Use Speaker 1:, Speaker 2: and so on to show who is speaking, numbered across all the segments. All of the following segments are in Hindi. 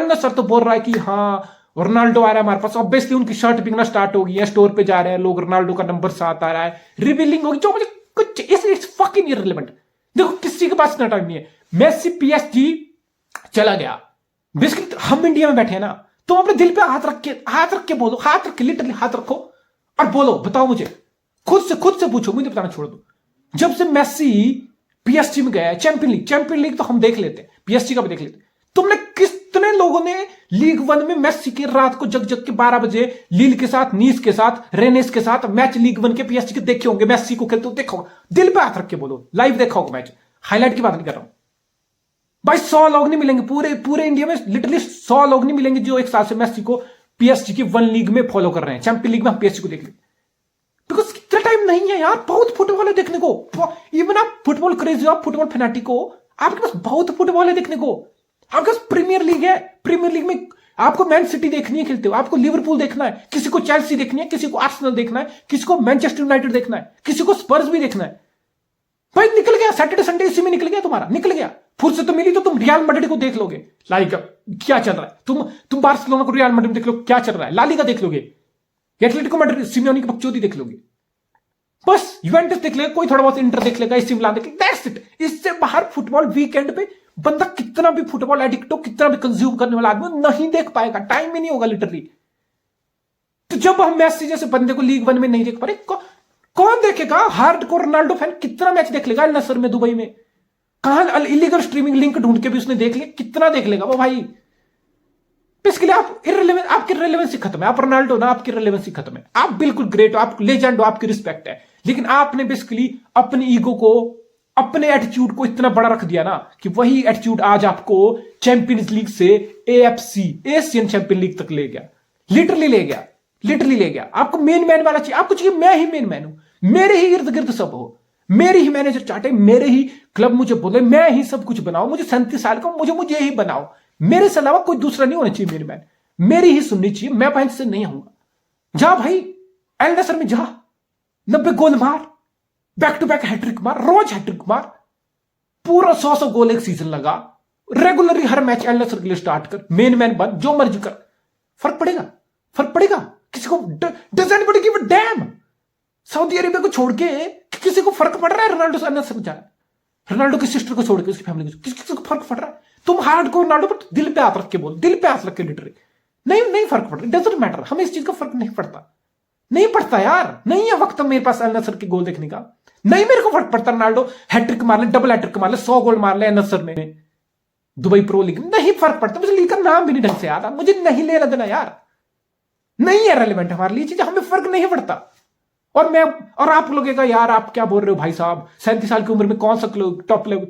Speaker 1: अल नसर तो बोल रहा है कि हाँ रोनाल्डो आ रहा है हमारे पास, ऑब्वियसली उनकी शर्ट बिकना स्टार्ट हो गई है, स्टोर पे जा रहे हैं लोग, रोनाल्डो का नंबर 7 आ रहा है, रिवीलिंग होगी, जो मुझे कुछ इट्स फकिंग इररिलेवेंट। देखो किसी के पास इतना टाइम नहीं है। मेसी पीएसजी चला गया, बेसिकली हम इंडिया में बैठे हैं ना, तुम अपने दिल पे हाथ रख के बोलो, हाथ रख के, लिटरली हाथ रखो और बोलो, बताओ मुझे, खुद से पूछो, मुझे बताना छोड़ दो। जब से मेसी पीएसजी में गया है, चैंपियन लीग तो हम देख लेते हैं, पीएसजी का भी देख लेते हैं, तुमने कितने लोगों ने लीग 1 में मेसी की रात को जग के 12 बजे लील के साथ, नीस के साथ, रेनेस के साथ मैच लीग 1 के पीएसजी के देखे होंगे, मेसी को खेलते देखो, दिल पे हाथ रख के बोलो, लाइव देखा होगा मैच, हाईलाइट की बात नहीं कर रहा हूं भाई। 100 लोग नहीं मिलेंगे पूरे इंडिया में, लिटरली 100 लोग नहीं मिलेंगे जो एक साल से मेसी को पीएसजी की 1 लीग में फॉलो कर रहे हैं। चैंपियन लीग में हम पीएसजी को देख लेंगे, बिकॉज इतना टाइम नहीं है यार, बहुत फुटबॉल है देखने को। इवन आप फुटबॉल क्रेजी हो, आप फुटबॉल फैनाटिक हो, आपके पास बहुत फुटबॉल है देखने को। आपके पास प्रीमियर लीग है, प्रीमियर लीग में आपको मैन सिटी देखनी है खेलते हो, आपको लिवरपूल देखना है, किसी को चेल्सी देखनी है, किसी को आर्सेनल देखना है, किसी को मैनचेस्टर यूनाइटेड देखना है, किसी को स्पर्स भी देखना है। भाई निकल गया, सैटरडे संडे इसी में निकल गया तुम्हारा, निकल गया। फुर्सत तो मिली तो तुम रियल मैड्रिड को देख लोगे, लाइक क्या चल रहा है, तुम बार्सिलोना को रियल मैड्रिड देख लो क्या चल रहा है, ला लीगा देख लोगे, एटलेटिको मैड्रिड सिमियोनी की बकचोदी देख लोगे, बस यूवेंटस देख लेगा, कोई थोड़ा बहुत इंटर देख लेगा, एसी मिलान देख लेगा, दैट्स इट। इससे बाहर फुटबॉल वीकेंड पे बंदा कितना भी फुटबॉल एडिक्ट हो, कितना भी कंज्यूम करने वाला आदमी नहीं देख पाएगा, टाइम ही नहीं होगा लिटरली। तो जब हम मेसी जैसे बंदे को लीग 1 में नहीं देख पा रहे, कौन देखेगा? हार्डकोर रोनाल्डो फैन कितना मैच देख लेगा? अल नसर में, दुबई में, कहां इलीगल स्ट्रीमिंग लिंक ढूंढ के भी उसने देख लिया, कितना देख लेगा वो भाई। इसके लिए आप इररिलेवेंट, आपकी रिलेवेंसी खत्म है। आप रोनाल्डो ना, आपकी रिलेवेंसी खत्म है, आप बिल्कुल ग्रेट हो, आप लेजेंड हो, आपकी रिस्पेक्ट है, लेकिन आपने बेसिकली अपनी ईगो को, अपने एटीट्यूड को इतना बड़ा रख दिया ना कि वही एटीट्यूड आज आपको चैंपियंस लीग से एएफसी, एशियन चैंपियन लीग तक ले गया, लिटरली ले गया। आपको मेन मैन वाला चाहिए, आपको चाहिए मैं ही मेन मैन हूं, मेरे ही इर्द गिर्द सब हो, मेरे ही मैनेजर चाहते, मेरे ही क्लब मुझे बोले, मैं ही सब कुछ बनाओ, मुझे 37 साल का, मुझे ही बनाओ, मेरे से अलावा कोई दूसरा नहीं होना चाहिए मेरे मैन, मेरी ही सुननी चाहिए, मैं पहले से नहीं आऊंगा। जा भाई एल नसर में जा, 90 गोल मार, बैक टू बैक हैट्रिक मार, रोज हैट्रिक मार, पूरा 100 गोल एक सीजन लगा, रेगुलरली हर मैच एल नसर के लिए स्टार्ट कर, मेन मैन बन, जो मर्जी कर, फर्क पड़ेगा किसी को? Does anybody give a dam? Saudi Arabia को छोड़ के किसी को फर्क पड़ रहा है रोनाल्डो से एल नसर में जाना? रोनाल्डो की सिस्टर को छोड़ के, उसकी फैमिली को, किसी को फर्क पड़ रहा है? तुम हार्डकोर रोनाल्डो पर दिल पे हाथ रख के बोल, दिल पे हाथ रख के लिटरली नहीं फर्क पड़ रहा, डजंट मैटर, हमें इस चीज का फर्क नहीं पड़ता यार, नहीं है वक्त मेरे पास एल नसर के गोल देखने का, नहीं मेरे को फर्क पड़ता रोनाल्डो हैट्रिक मार ले, डबल हैट्रिक मार ले, 100 गोल मार ले एल नसर में, दुबई प्रो लीग, नहीं फर्क पड़ता, मुझे लीग का नाम भी नहीं ढंग से याद, मुझे नहीं लेना देना यार, नहीं है रेलिवेंट हमारे लिए चीज, हमें फर्क नहीं पड़ता। और आप लोगेगा यार, आप क्या बोल रहे हो भाई साहब, 37 साल की उम्र में कौन सा टॉप लेवल?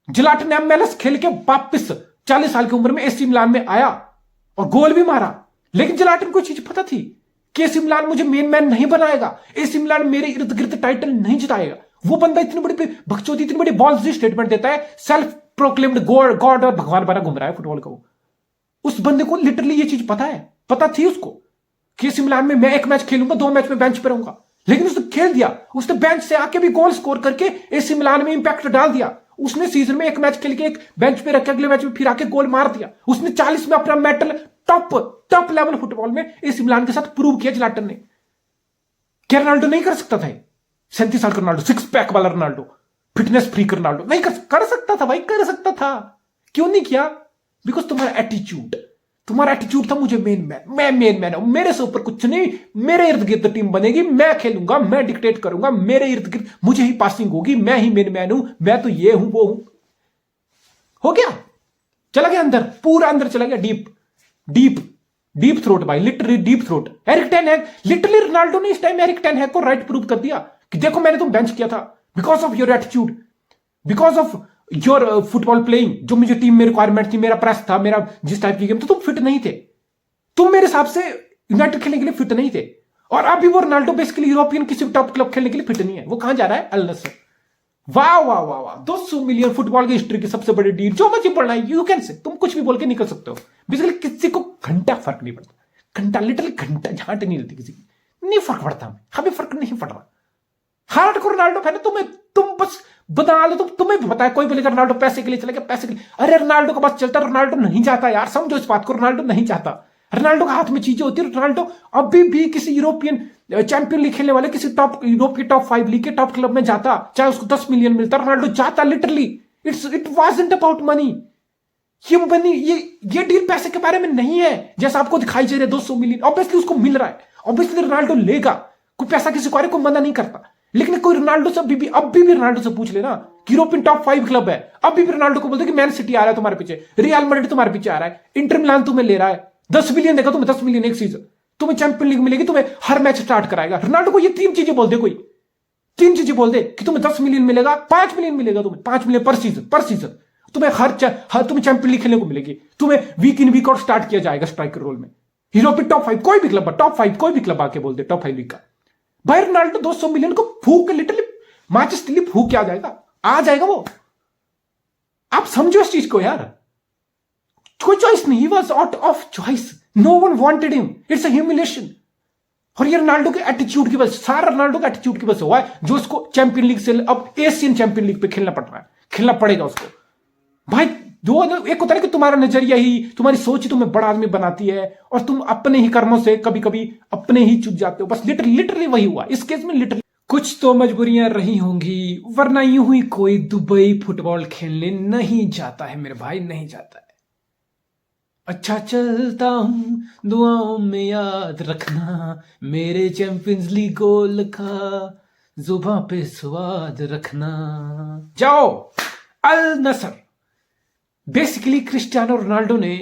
Speaker 1: जलाटन एमएलएस खेल के वापिस 40 साल की उम्र में एसी मिलान में आया और गोल भी मारा, लेकिन जलाटन को चीज पता थी कि एसी मिलान मुझे मेन मैन नहीं बनाएगा, एसी मिलान मेरे इर्द गिर्द टाइटल नहीं जिताएगा। वो बंदा इतनी बड़ी बकचोदी, इतनी बड़ी बॉल्स स्टेटमेंट देता है, सेल्फ प्रोक्लेम्ड गॉड और भगवान बना घूम रहा है फुटबॉल का। उस बंदे को लिटरली ये चीज पता थी उसको कि एसी मिलान में मैं एक मैच खेलूंगा, 2 मैच में बेंच पे रहूंगा, लेकिन उसने खेल दिया, उसने बेंच से आके भी गोल स्कोर करके एसी मिलान में इंपैक्ट डाल दिया। उसने सीजन में एक मैच खेल के एक बेंच पे रख के अगले मैच में फिर आके गोल मार दिया। उसने 40 में अपना मेटल टॉप लेवल फुटबॉल में एसी मिलान के साथ प्रूव किया जलाटन ने। क्या रोनाल्डो नहीं कर सकता था? 37 साल का रोनाल्डो, 6 पैक वाला रोनाल्डो, फिटनेस फ्रीक रोनाल्डो नहीं कर सकता था भाई, कर सकता था, क्यों नहीं किया? बिकॉज तुम्हारा एटीट्यूड था, मुझे मैं मेन मैन हूं, मेरे से ऊपर कुछ नहीं, मेरे इर्द गिर्द टीम बनेगी, मैं खेलूंगा, मैं डिक्टेट करूंगा, मेरे इर्द गिर्द मुझे ही पासिंग होगी, मैं ही मेन मैन हूं, मैं तो ये हूं वो हूं। हो गया, चला गया अंदर, पूरा अंदर चला गया, डीप थ्रोट भाई, literally deep throat. Erik ten Hag, literally Ronaldo ने इस टाइम एरिक टेन हैग को राइट प्रूव कर दिया कि देखो मैंने तुम बेंच किया था, because of your attitude, because of your football playing, जो मुझे टीम में रिक्वायरमेंट थी, मेरा प्रेस था, मेरा जिस टाइप की गेम, तो तुम फिट नहीं थे, तुम मेरे हिसाब से यूनाइटेड खेलने के लिए फिट नहीं थे। और अभी वो रोनाल्डो बेसिकली यूरोपियन किसी टॉप क्लब खेलने के लिए फिट नहीं है, वो कहां जा रहा है? अल नसर। वाह वाह वाह वाह, 200 मिलियन फुटबॉल की हिस्ट्री की सबसे बड़ी डील, जो मर्जी पढ़ना है, यू कैन से, तुम कुछ भी बोल के निकल सकते हो, बेसिकली किसी को घंटा फर्क नहीं पड़ता, घंटा लिटरली घंटा झांट नहीं रहती किसी की, नहीं फर्क पड़ता, हमें फर्क नहीं पड़ रहा। हार्डकोर रोनाल्डो फैन तुम बस बता लो। तुम्हें भी पता है, कोई बोलेगा रोनाल्डो पैसे के लिए चला गया, पैसे के लिए। अरे रोनाल्डो का बस चलता, रोनाल्डो नहीं जाता यार, समझो इस बात को, रोनाल्डो नहीं जाता। रोनाल्डो के हाथ में चीजें होती है। रोनाल्डो अभी भी किसी यूरोपियन चैंपियन लीग खेलने वाले, किसी टॉप यूरोप के टॉप 5 लीग के टॉप क्लब में जाता, चाहे उसको 10 मिलियन मिलता, रोनाल्डो जाता literally. It wasn't about money. ये डील पैसे के बारे में नहीं है जैसा आपको दिखाई दे रहा है। 200 मिलियन ऑब्वियसली उसको मिल रहा है, ऑब्वियसली रोनाल्डो लेगा। कोई पैसा किसी को कोई मना नहीं करता, लेकिन कोई रोनाल्डो से अभी भी रोनाल्डो से पूछ लेना, यूरोपियन टॉप 5 क्लब है, अभी भी रोनाल्डो को बोलते कि मैन सिटी आ रहा है तुम्हारे पीछे, रियल मैड्रिड तुम्हारे पीछे आ रहा है, इंटर मिलान तुम्हें ले रहा है, 10 मिलियन देगा तुम्हें, 10 मिलियन एक सीजन, तुम्हें चैंपियन लीग मिलेगी, तुम्हें हर मैच स्टार्ट कराएगा। रोनाल्डो को ये 3 चीजें बोल दे, कोई 3 चीजें बोल दे कि तुम्हें 10 मिलियन मिलेगा, 5 मिलियन मिलेगा, तुम्हें 5 मिलियन पर सीजन तुम्हें तुम्हें चैंपियन लीग खेलने को मिलेगी, तुम्हें वीक इन वीक आउट स्टार्ट किया जाएगा स्ट्राइकर रोल में, यूरोपियन टॉप 5 कोई भी क्लब, टॉप 5 कोई भी क्लब आके बोल दे टॉप 5 लीग का। भाई रोनाल्डो 200 मिलियन को फूक लिटरली मैचेस लिए फूक के आ जाएगा वो। आप समझो इस चीज को यार, कोई चॉइस नहीं, he was out of choice, no one wanted him, it's a humiliation. और ये रोनाल्डो के एटीट्यूड की वजह से, सारा रोनाल्डो के एटीट्यूड की वजह से हुआ है, जो उसको चैंपियन लीग से अब एशियन चैंपियन लीग पे खेलना पड़ रहा है, खेलना पड़ेगा उसको। भाई दो एक होता है कि तुम्हारा नजरिया ही, तुम्हारी सोच ही तुम्हें बड़ा आदमी बनाती है, और तुम अपने ही कर्मों से कभी कभी अपने ही चुप जाते हो। बस लिटरली वही हुआ इस केस में। लिटरली कुछ तो मजबूरियां रही होंगी, वरना यूं ही कोई दुबई फुटबॉल खेलने नहीं जाता है मेरे भाई, नहीं जाता है। अच्छा चलता हूं, दुआओं में याद रखना, मेरे चैंपियंस लीग गोल का जुबां पे स्वाद रखना। जाओ अल नसर। बेसिकली क्रिस्टियानो रोनाल्डो ने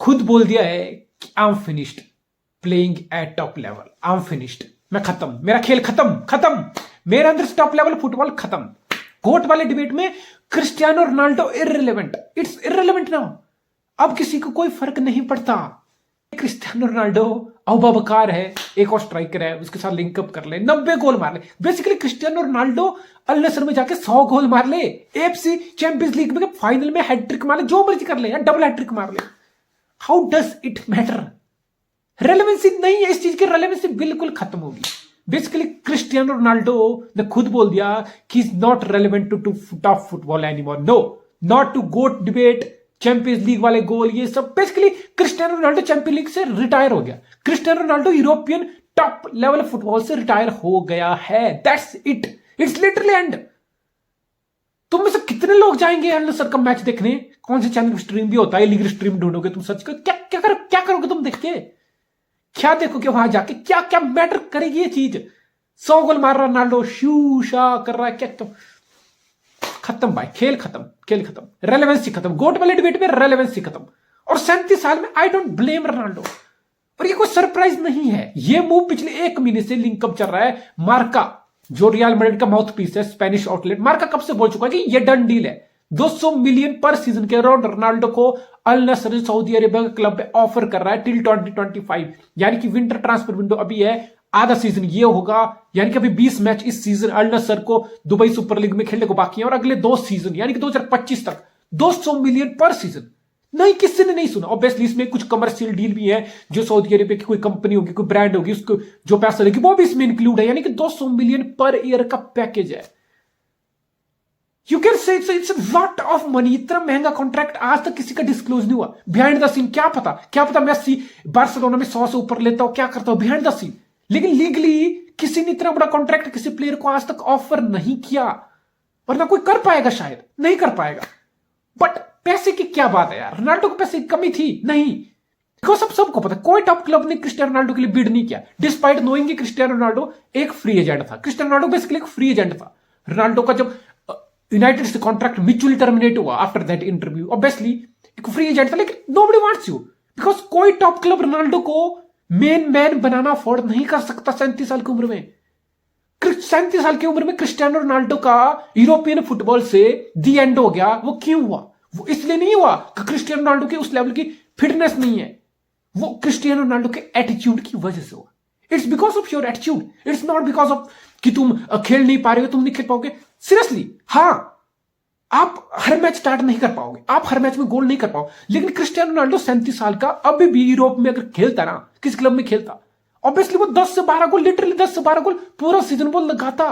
Speaker 1: खुद बोल दिया है कि I am finished playing at top level, I am finished, मैं खत्म, मेरा खेल खत्म, मेरे अंदर टॉप लेवल फुटबॉल खत्म। गोट वाले डिबेट में Cristiano Ronaldo irrelevant, it's irrelevant now, अब किसी को कोई फर्क नहीं पड़ता। क्रिस्टियानो रोनाल्डो अबूबकर है, एक और स्ट्राइकर है, उसके साथ लिंकअप कर ले, 90 गोल मार ले। बेसिकली क्रिस्टियानो रोनाल्डो अल नसर में जाके 100 गोल मार ले, एफसी चैंपियंस लीग में फाइनल में हैट्रिक मार ले, जो मर्जी कर ले, डबल हैट्रिक मार ले। How does it matter? Relevancy नहीं है, इस चीज की रेलेवेंसी बिल्कुल खत्म होगी। बेसिकली क्रिस्टियानो रोनाल्डो ने खुद बोल दिया कि is not relevant to top football anymore, no, not to goat debate, champions league वाले गोल, ये सब। Basically Cristiano Ronaldo champion league से रिटायर हो गया, Cristiano Ronaldo European top level football से रिटायर हो गया है, that's it, it's literally end. तुम में से कितने लोग जाएंगे अल नसर का मैच देखने? कौन से चैनल स्ट्रीम भी होता है, लीगल स्ट्रीम ढूंढोगे तुम, सच को क्या करोगे तुम देख के? क्या देखोगे वहां जाके? क्या मैटर करेगी ये चीज? 100 गोल मार रहा रोनाल्डो, शू शा कर रहा है, क्या तो खत्म भाई, खेल खत्म, रेलेवेंसी खत्म, गोट वाले डिबेट में रेलेवेंसी खत्म। और 37 साल में आई डोंट ब्लेम रोनाल्डो। और ये कोई सरप्राइज नहीं है, ये मूव पिछले 1 महीने से लिंकअप चल रहा है। मार्का, जो रियल मैड्रिड का माउथ पीस है, स्पेनिश आउटलेट, मार्का कब से बोल चुका है कि ये डन डील है, 200 मिलियन पर सीजन के अराउंड रोनाल्डो को अल नसर सऊदी अरेबिया के क्लब में ऑफर कर रहा है टिल 2025, यानी कि विंटर ट्रांसफर विंडो अभी है, आधा सीजन ये होगा, यानी कि अभी 20 मैच इस सीजन अल नसर को दुबई सुपर लीग में खेलने को बाकी है, और अगले 2 सीजन यानी कि 2025 तक 200 मिलियन पर सीजन। नहीं, किसी ने नहीं सुना। ऑब्वियसली इसमें कुछ कमर्शियल डील भी है, जो सऊदी अरेबिया की कोई कंपनी होगी, कोई ब्रांड होगी, उसको जो पैसा देगी वो भी इसमें इंक्लूड है, यानी कि 200 मिलियन पर ईयर का पैकेज है। You can say it's lot of money. इतना महंगा कॉन्ट्रैक्ट आज तक किसी का डिस्क्लोज नहीं हुआ। बिहाइंड द सीन क्या पता मेसी बार्सिलोना में 100 से ऊपर लेता हो, क्या करता हो बिहाइंड द सीन, लेकिन लीगली किसी ने इतना बड़ा कॉन्ट्रैक्ट किसी प्लेयर को आज तक ऑफर नहीं किया, और ना कोई कर पाएगा, शायद नहीं कर पाएगा। बट पैसे की क्या बात है यार, रोनाल्डो को पैसे की कमी थी नहीं, बिकॉज सबको पता कोई टॉप क्लब ने क्रिस्टियानो रोनाल्डो के लिए बिड नहीं किया, डिस्पाइट नोइंग कि क्रिस्टियानो रोनाल्डो एक फ्री एजेंट था। क्रिस्टियानो रोनाल्डो बेसिकली एक फ्री एजेंट था। रोनाल्डो का जब यूनाइटेड से कॉन्ट्रैक्ट म्यूचुअली टर्मिनेट हुआ आफ्टर दैट इंटरव्यू, ऑब्वियसली एक फ्री एजेंट था, लेकिन नोबडी वांट्स यू, बिकॉज कोई टॉप क्लब रोनाल्डो को मेन मैन बनाना अफोर्ड नहीं कर सकता 37 साल की उम्र में। 37 साल की उम्र में क्रिस्टियानो रोनाल्डो का यूरोपियन फुटबॉल से दी एंड हो गया। वो क्यों हुआ? वो इसलिए नहीं हुआ कि क्रिस्टियानो रोनाल्डो की उस लेवल की फिटनेस नहीं है, वो क्रिस्टियानो रोनाल्डो के एटीट्यूड की वजह से हुआ। It's because of your attitude, it's not because of कि तुम खेल नहीं पा रहे हो, तुम नहीं खेल पाओगे। सीरियसली, हाँ, आप हर मैच स्टार्ट नहीं कर पाओगे, आप हर मैच में गोल नहीं कर पाओगे, लेकिन क्रिस्टियानो रोनाल्डो 37 साल का अभी भी यूरोप में अगर खेलता ना, किस क्लब में खेलता, ऑब्वियसली वो 10 से 12 गोल, लिटरली 10 से 12 गोल पूरा सीजन वो लगाता।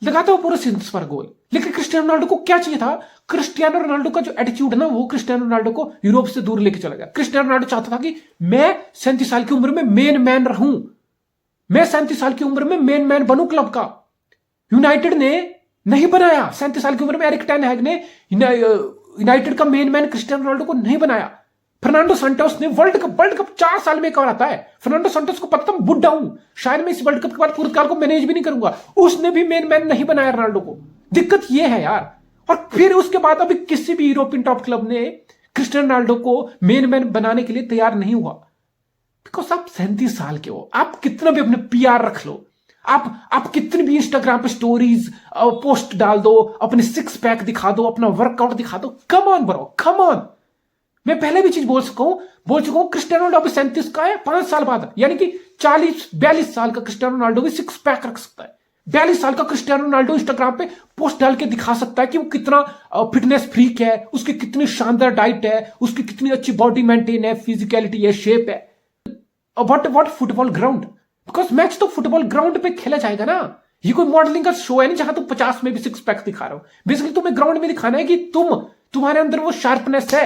Speaker 1: लगाता वो पूरे सीजन पर गोल। लेकिन क्रिस्टियानो रोनाल्डो को क्या चाहिए था? क्रिस्टियानो रोनाल्डो का जो एटीट्यूड है ना, वो क्रिस्टियानो रोनाल्डो को यूरोप से दूर लेके चला गया। क्रिस्टियानो रोनाल्डो चाहता था कि मैं 37 साल की उम्र में मेन मैन रहूं, मैं 37 साल की उम्र में मेन मैन बनूं क्लब का। यूनाइटेड ने नहीं बनाया। 37 साल की उम्र में एरिक टेन हैग ने यूनाइटेड का मेन मैन क्रिस्टियानो रोनाल्डो को नहीं बनाया। फर्नांडो सांटोस ने वर्ल्ड कप 4 साल में एक और आता है। फर्नांडो सांटोस को पता था मैं बुढ़ा हूं, शायद मैं इस वर्ल्ड कप के बाद पुर्तगाल को मैनेज भी नहीं करूंगा। उसने भी मेन मैन नहीं बनाया रोनाल्डो को। दिक्कत यह है यार। और फिर उसके बाद अभी किसी भी यूरोपियन टॉप क्लब ने क्रिस्टियानो रोनाल्डो को मेन मैन बनाने के लिए तैयार नहीं हुआ। बिकॉज आप 37 साल के हो, आप कितना भी अपने पीआर रख लो, आप कितनी भी इंस्टाग्राम पे स्टोरीज पोस्ट डाल दो, अपने 6 पैक दिखा दो, अपना वर्कआउट दिखा दो, come on bro, come on. मैं पहले भी चीज बोल चुका हूं क्रिस्टियानो रोनाल्डो 37 का है, 5 साल बाद, यानी कि 42 साल का क्रिस्टियानो रोनाल्डो भी 6 पैक रख सकता है। 42 साल का क्रिस्टियानो रोनाल्डो इंस्टाग्राम पे पोस्ट डाल के दिखा सकता है कि वो कितना फिटनेस फ्रीक है, उसकी कितनी शानदार डाइट है, उसकी कितनी अच्छी बॉडी मेंटेन है, फिजिकलिटी है, शेप है। What football ground, because match तो फुटबॉल ग्राउंड पे खेला जाएगा ना। ये कोई मॉडलिंग का शो है नहीं जहां तुम 50 में भी 6 पैक दिखा रहे हो। बेसिकली तुम्हें ग्राउंड में दिखाना है कि तुम्हारे अंदर वो शार्पनेस है,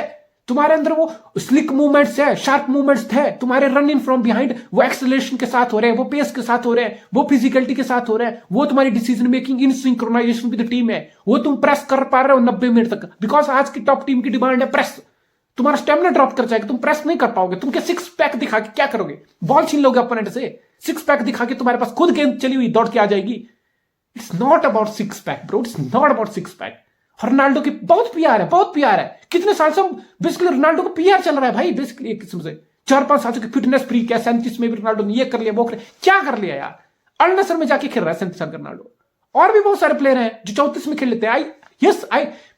Speaker 1: तुम्हारे अंदर वो स्लिक मूवमेंट्स है, शार्प मूवमेंट्स है, तुम्हारे रन इन फ्रॉम बिहाइंड वो एक्सेलरेशन के साथ हो रहे हैं, वो पेस के साथ हो रहे हैं, वो फिजिकलिटी के साथ हो रहे हैं, वो तुम्हारी decision making in synchronization with the team है, वो तुम प्रेस कर पा रहे हो 90 मिनट तक। बिकॉज आज की टॉप टीम की डिमांड है प्रेस। तुम्हारा स्टेमिना ड्रॉप कर जाएगा, तुम प्रेस नहीं कर पाओगे। तुम क्या 6 पैक दिखा के क्या करोगे? बॉल छीन लोगे अपोनेंट से। 6 पैक दिखा के तुम्हारे पास खुद गेंद चली हुई दौड़ के आ जाएगी। It's not about 6 pack bro, it's not about 6 pack. Ronaldo की बहुत प्यार है, बहुत प्यार है। कितने साल से बेसिकली रोनाल्डो को प्यार चल रहा है भाई, बेसिकली एक किस्म से 4-5 साल से फिटनेस फ्रीक है। 37 में भी रोनाल्डो ने ये कर लिया, वो कर लिया, क्या कर लिया यार। अल नसर में जाके खेल रहा है 37 साल का रोनाल्डो। और भी बहुत सारे प्लेयर हैं जो 34 में खेल लेते हैं।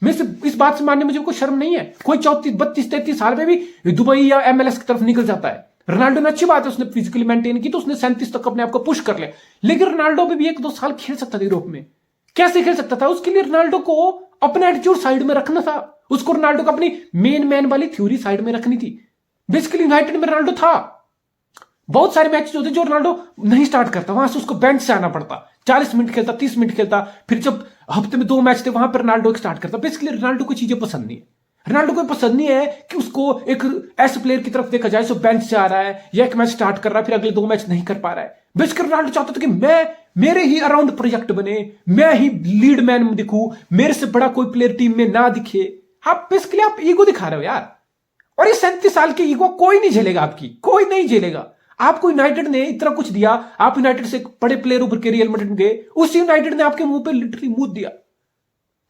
Speaker 1: मैं इस बात से मानने मुझे कोई शर्म नहीं है। कोई 34, 32, 33 साल में भी दुबई या MLS की तरफ निकल जाता है। रोनाल्डो ने अच्छी बात है, उसने फिजिकली मेंटेन की तो उसने 37 तक अपने आप को पुश कर लिया। लेकिन रोनाल्डो भी 1-2 साल खेल सकता था यूरोप में। कैसे खेल सकता था? उसके लिए रोनाल्डो को अपना एटीट्यूड साइड में रखना था। उसको रोनाल्डो को अपनी मेन मैन वाली थ्योरी साइड में रखनी थी। बेसिकली यूनाइटेड में रोनाल्डो था, बहुत सारे मैच होते जो रोनाल्डो नहीं स्टार्ट करता, वहां से उसको बेंच से आना पड़ता। 40 मिनट खेलता, 30 मिनट खेलता, फिर जब हफ्ते में 2 मैच थे वहां पर रोनाल्डो स्टार्ट करता। बेसिकली रोनाल्डो को चीजें पसंद नहीं है। रोनाल्डो को पसंद नहीं है कि उसको एक ऐसे प्लेयर की तरफ देखा जाए जो बेंच से आ रहा है या एक मैच स्टार्ट कर रहा है फिर अगले 2 मैच नहीं कर पा रहा है। बेसिकली रोनाल्डो चाहता था कि मेरे ही अराउंड प्रोजेक्ट बने, मैं ही लीड मैन दिखूं, मेरे से बड़ा कोई प्लेयर टीम में ना दिखे। बेसिकली आप ईगो दिखा रहे हो यार। और ये 37 साल की ईगो कोई नहीं झेलेगा, आपकी कोई नहीं झेलेगा। आपको यूनाइटेड ने इतना कुछ दिया, आप यूनाइटेड से बड़े प्लेयर उभर के रियल मैड्रिड गए, उसी यूनाइटेड ने आपके मुंह पे लिटरली मुंह दिया।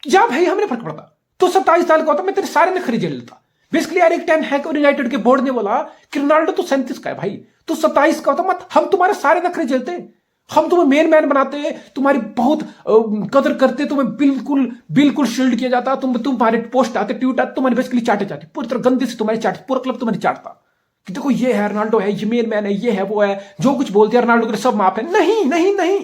Speaker 1: जा भाई, हमें फर्क पड़ता। तो 27 साल का होता, मैं तेरे सारे नखरे झेल लेता। बेसिकली एरिक टेन हैग और यूनाइटेड के बोर्ड ने बोला कि रोनाल्डो तो 37 का है भाई, तो 27 का होता, मत हम तुम्हारे सारे नखरे झेलते, हम तुम्हें मेन मैन बनाते, तुम्हारी बहुत कदर करते, तुम्हें बिल्कुल शील्ड किया जाता, तुम्हारे पोस्ट आते, ट्वीट आते, तुम्हारी बेसिकली चाटे जाते, पूरी तरह गंदे से तुम्हारी चाट, पूरा क्लब तुम्हारी चाटता कि देखो ये है रोनाल्डो है, ये मेन मैन है, ये है वो है, जो कुछ बोलते हैं रोनाल्डो के सब माफ है। नहीं नहीं नहीं,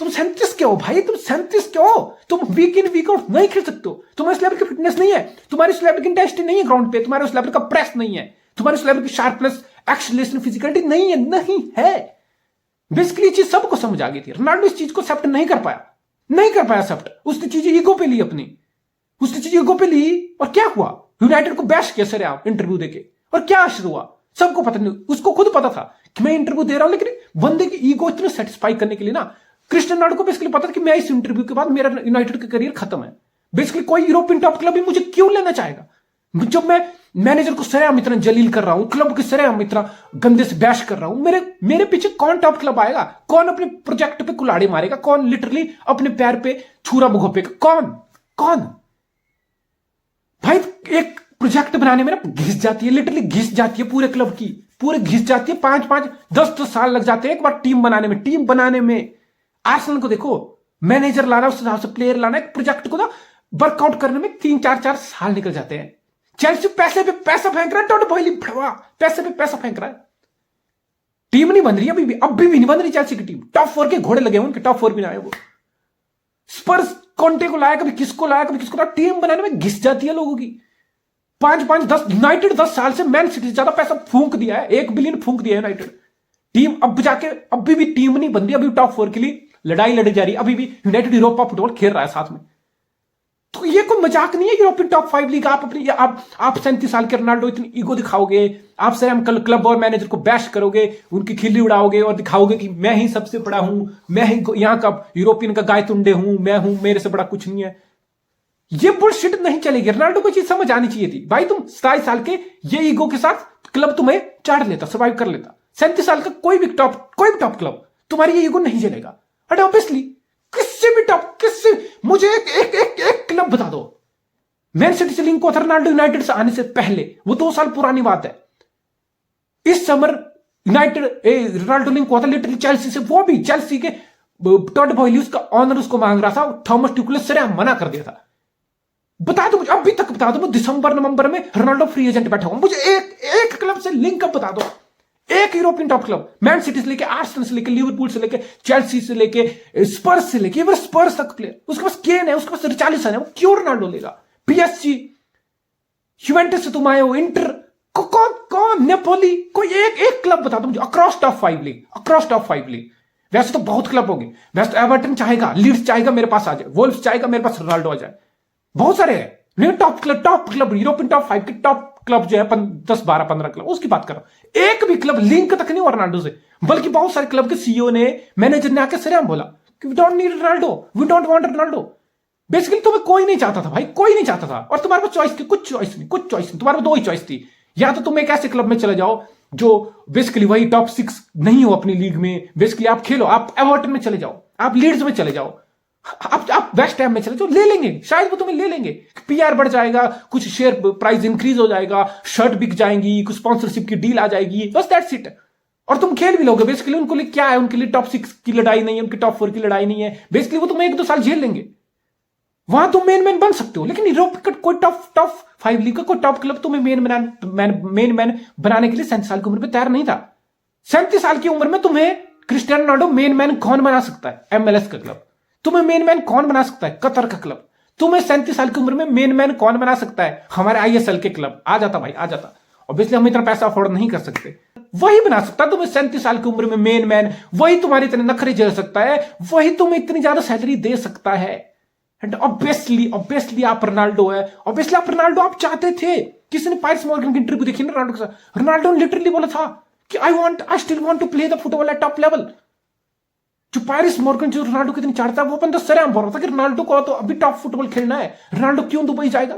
Speaker 1: तुम 37 के हो भाई, तुम 37 के हो, तुम वीक इन वीक आउट नहीं खेल सकते हो। तुम्हारे उस लेवल की फिटनेस नहीं है, तुम्हारी उस लेवल की इंटेंसिटी नहीं है ग्राउंड पे, तुम्हारे उस लेवल का प्रेस नहीं है, तुम्हारे उस लेवल की शार्पनेस, एक्सेलरेशन, फिजिकलिटी नहीं है। बेसिकली चीज सबको समझ आ गई थी। रोनाल्डो इस चीज को एक्सेप्ट नहीं कर पाया एक्सेप्ट। उसने चीजें ईगो पे ली अपनी, उसने चीजें ईगो पे ली और क्या हुआ? यूनाइटेड को बैश किया सर आप इंटरव्यू देके, और क्या असर हुआ सबको पता नहीं। उसको खुद पता था कि मैं इंटरव्यू दे रहा हूं, लेकिन बंदे की ईगो इतने सेटिस्फाई करने के लिए ना, क्रिस्टियानो रोनाल्डो को बेसिकली पता था कि मैं इस इंटरव्यू के बाद मेरा यूनाइटेड का करियर खत्म है। बेसिकली कोई यूरोपियन टॉप क्लब भी मुझे क्यों लेना चाहेगा, जब मैं मैनेजर को सरेआम इतना जलील कर रहा हूं, क्लब के सरेआम इतना गंदे से बैश कर रहा हूं। मेरे पीछे कौन टॉप क्लब आएगा? कौन अपने प्रोजेक्ट पे कुल्हाड़ी मारेगा? कौन लिटरली अपने पैर पे छुरा भोंपेगा? कौन भाई? एक प्रोजेक्ट बनाने में ना घिस जाती है, लिटरली घिस जाती है पूरे क्लब की, पूरे घिस जाती है। 5-5, 10 साल लग जाते हैं एक बार टीम बनाने में। आर्सेनल को देखो, मैनेजर लाना, उस हिसाब से प्लेयर लाना, एक प्रोजेक्ट को ना वर्कआउट करने में 3-4 साल निकल जाते हैं। चेल्सी पैसे पे पैसा फेंक रहा है, टोड बॉयली भड़वा पैसे पे पैसा फेंक रहा है। टीम नहीं बन रही अभी भी नहीं बन रही चेल्सी की टीम। टॉप 4 के घोड़े लगे हैं उनके, टॉप 4 भी ना आए वो। स्पर्स कॉन्टे को लाया, कभी किसको लाया, कभी किसको लाया। टीम बनाने में घिस जाती है लोगों की। 5-5, 10 यूनाइटेड 10 साल से मैन सिटी से ज्यादा पैसा फूंक दिया है, 1 बिलियन फूंक दिया है यूनाइटेड। टीम अब जाके अभी भी टीम नहीं बन रही, अभी टॉप 4 के लिए लड़ाई लड़ी जा रही है, अभी भी यूनाइटेड यूरोपा फुटबॉल खेल रहा है साथ में। तो ये कोई मजाक नहीं है यूरोपियन टॉप 5 लीग। आप अपनी आप 37 साल के रोनाल्डो इतनी ईगो दिखाओगे, आप सर हम क्लब और मैनेजर को बैश करोगे, उनकी खिल्ली उड़ाओगे और दिखाओगे कि मैं ही सबसे बड़ा हूं, मैं ही यहाँ का यूरोपियन का गाय तुंडे हूं, मैं हूं, मेरे से बड़ा कुछ नहीं है। ये बुलशिट नहीं चलेगी। रोनाल्डो को चीज समझ आनी चाहिए थी भाई, तुम 27 साल के ये ईगो के साथ क्लब तुम्हें चाट लेता, सर्वाइव कर लेता। 37 साल का कोई भी टॉप क्लब तुम्हारी ये ईगो नहीं चलेगा। अरे ऑब्वियसली किससे भी टॉप, किससे, मुझे एक क्लब बता दो। मैन सिटी से लिंक हुआ था रोनाल्डो यूनाइटेड से आने से पहले, वो 2 साल पुरानी बात है। इस समर यूनाइटेड रोनाल्डो लिंक हुआ था लिटरली चेल्सी से, वो भी चेल्सी के टॉड बॉयली उसका ऑनर उसको मांग रहा था, थॉमस ट्यूकल से मना कर दिया था। बता दो मुझे, अभी तक बता दो, दिसंबर नवंबर में रोनाल्डो फ्री एजेंट बैठा हुआ, मुझे एक क्लब से लिंक अप बता दो, एक European top club, man city से लेके, आर्सेनल से लेके, लिवरपूल से लेके, चेल्सी से लेके, स्पर्स से लेके, स्पर्स तक प्लेयर, उसके पास केन है, उसके पास रिचार्लिसन है, वो क्यों रोनाल्डो लेगा? पीएसजी, यूवेंटस से तुम आए हो, इंटर, कौन नेपोली, कोई एक क्लब बता दो मुझे across top 5 league, across top 5 league. वैसे तो बहुत क्लब होंगे, वैसे तो एवर्टन चाहेगा, लीड्स चाहेगा मेरे पास आ जाए, वोल्व्स चाहेगा मेरे पास रोनाल्डो आ जाए, बहुत सारे हैं। लेकिन टॉप क्लब यूरोपियन टॉप 5 के टॉप क्लब जो है 10 12 15 क्लब, उसकी बात करो। एक भी क्लब लिंक तक नहीं हुआ रोनाल्डो से, बल्कि बहुत सारे क्लब के सीईओ ने, मैनेजर ने आके सरेआम बोला कि we don't need Ronaldo, we don't want Ronaldo. Basically तुम्हें कोई नहीं चाहता था भाई, कोई नहीं चाहता था, और तुम्हारे पास चॉइस थी, कुछ चॉइस नहीं, तुम्हारे पास 2 ही चॉइस थी। या तो तुम एक ऐसे क्लब में चले जाओ जो बेसिकली वही टॉप 6 नहीं हो अपनी लीग में, बेसिकली आप खेलो, आप एवर्टन में चले जाओ, आप लीड्स में चले जाओ, आप वेस्ट हैम में चले जाओ, ले लेंगे, शायद वो तुम्हें ले लेंगे, पीआर बढ़ जाएगा, कुछ शेयर प्राइस इंक्रीज हो जाएगा, शर्ट बिक जाएंगी, कुछ स्पॉन्सरशिप की डील आ जाएगी, बस दैट्स इट। और तुम खेल भी लोगे। बेसिकली उनको लिए क्या है, उनके लिए टॉप 6 की लड़ाई नहीं है, उनकी टॉप 4 की लड़ाई नहीं है, बेसिकली वो तुम्हें 1-2 साल झेल लेंगे, वहां तुम मेन बन सकते हो। लेकिन यूरोप का कोई टॉप 5 लीग का कोई टॉप क्लब तुम्हें मेन बनाने के लिए 37 साल की उम्र में तैयार नहीं था। 37 साल की उम्र में तुम्हें क्रिस्टियानो रोनाल्डो मेन कौन बना सकता है? MLS का क्लब। तुम्हें मेन कौन बना सकता है? कतर का क्लब। तुम्हें 37 साल की उम्र में मेन कौन बना सकता है? हमारे ISL के क्लब। आ जाता भाई, आ जाता। ऑब्वियसली हम इतना पैसा अफोर्ड नहीं कर सकते, वही बना सकता। तुम्हें 37 साल की उम्र में मेन वही तुम्हारे इतने नखरे झेल सकता है, वही तुम्हें इतनी ज्यादा सैलरी दे सकता है। एंड ऑब्वियसली आप रोनाल्डो है, ऑब्वियसली आप रोनाल्डो आप चाहते थे। किसी ने पायर्स मॉर्गन की इंटरव्यू देखी ना रोनाल्डो के साथ, रोनाल्डो ने लिटरली बोला था कि I still want to play the football at top level. जो पायरिस मॉर्गन जो रोनाल्डो कितनी चाहता है, वो अपन तो सरेआम बोल रहा था कि रोनाल्डो को तो अभी टॉप फुटबॉल खेलना है, रोनाल्डो क्यों दुबई जाएगा?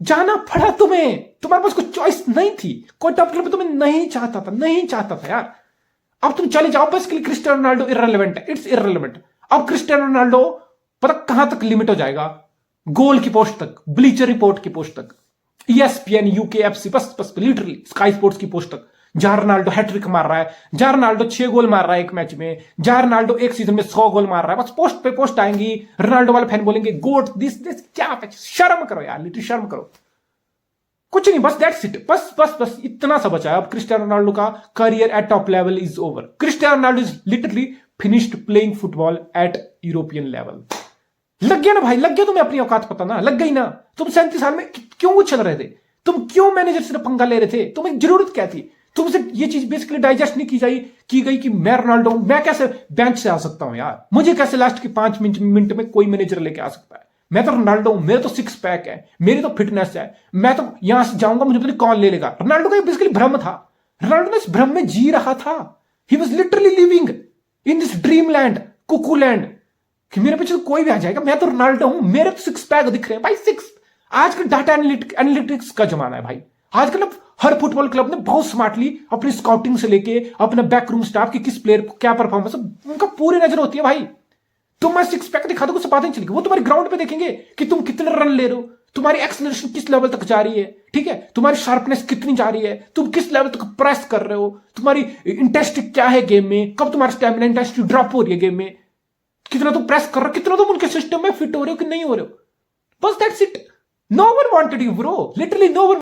Speaker 1: जाना पड़ा तुम्हें, तुम्हारे पास कोई चॉइस नहीं थी, कोई टॉप क्लब तुम्हें नहीं चाहता था यार। अब तुम चले जाओ, बस के लिए क्रिस्टियानो रोनाल्डो इररिलेवेंट है, इट्स इररिलेवेंट। अब क्रिस्टियानो रोनाल्डो पता कहां तक लिमिट हो जाएगा? गोल की पोस्ट तक, ब्लीचर रिपोर्ट की पोस्ट तक, ESPN UKFC, बस लिटरली स्काई स्पोर्ट्स की पोस्ट तक। जहां रोनाल्डो हैट्रिक मार रहा है, जहां रोनाल्डो 6 गोल मार रहा है एक मैच में, जहां रोनाल्डो एक सीजन में 100 गोल मार रहा है, बस पोस्ट पे पोस्ट आएंगी, रोनाल्डो वाले फैन बोलेंगे गोट दिस क्या, शर्म करो यार, लिटरली शर्म करो। कुछ नहीं, बस दैट्स इट, बस इतना सा बचा है। अब क्रिस्टियानो रोनाल्डो का career at top level is over. Cristiano Ronaldo is literally finished playing football at European level. लग गया ना भाई, लग गया तुम्हें अपनी औकात पता ना, लग गई ना। तुम 37 साल में क्यों उछल रहे थे? तुम क्यों मैनेजर से पंगा ले रहे थे? तुम्हें जरूरत क्या थी? तुमसे ये चीज बेसिकली डाइजेस्ट नहीं की गई कि मैं रोनाल्डो हूं, मैं कैसे बेंच से आ सकता हूं यार? मुझे कैसे लास्ट के 5 मिनट में कोई मैनेजर लेके आ सकता है? मैं तो रोनाल्डो हूं, मेरे तो 6 पैक है, मेरी तो फिटनेस है, मैं तो यहां से जाऊंगा, मुझे पता नहीं कौन ले लेगा। रोनाल्डो का बेसिकली भ्रम था, रोनाल्डो ने इस भ्रम में जी रहा था। He was literally living in this dream land, cuckoo land, कि मेरे पीछे कोई भी आ जाएगा, मैं तो रोनाल्डो हूं, मेरे तो 6 पैक दिख रहे हैं भाई, 6। आजकल डाटा एनालिटिक्स का जमाना है भाई। आजकल हर फुटबॉल क्लब ने बहुत स्मार्टली अपनी स्काउटिंग से लेके अपना बैकरूम स्टाफ की किस प्लेयर को क्या परफॉर्मेंस, उनका पूरी नजर होती है भाई। तुम मैं 6 पैक दिखा दो, कुछ बात नहीं चलेगी। वो तुम्हारे ग्राउंड पे देखेंगे कि तुम कितने रन ले रहे हो, तुम्हारी एक्सेलरेशन किस लेवल तक जा रही है, ठीक है, तुम्हारी शार्पनेस कितनी जा रही है, तुम किस लेवल तक प्रेस कर रहे हो, तुम्हारी इंटेंसिटी क्या है गेम में, कब तुम्हारी स्टैमिना इंटेंसिटी ड्रॉप हो रही है गेम में, कितना तुम प्रेस कर रहे हो, कितना तुम उनके सिस्टम में फिट हो रहे हो कि नहीं हो रहे हो। बस that's it. No one wanted you bro, literally no one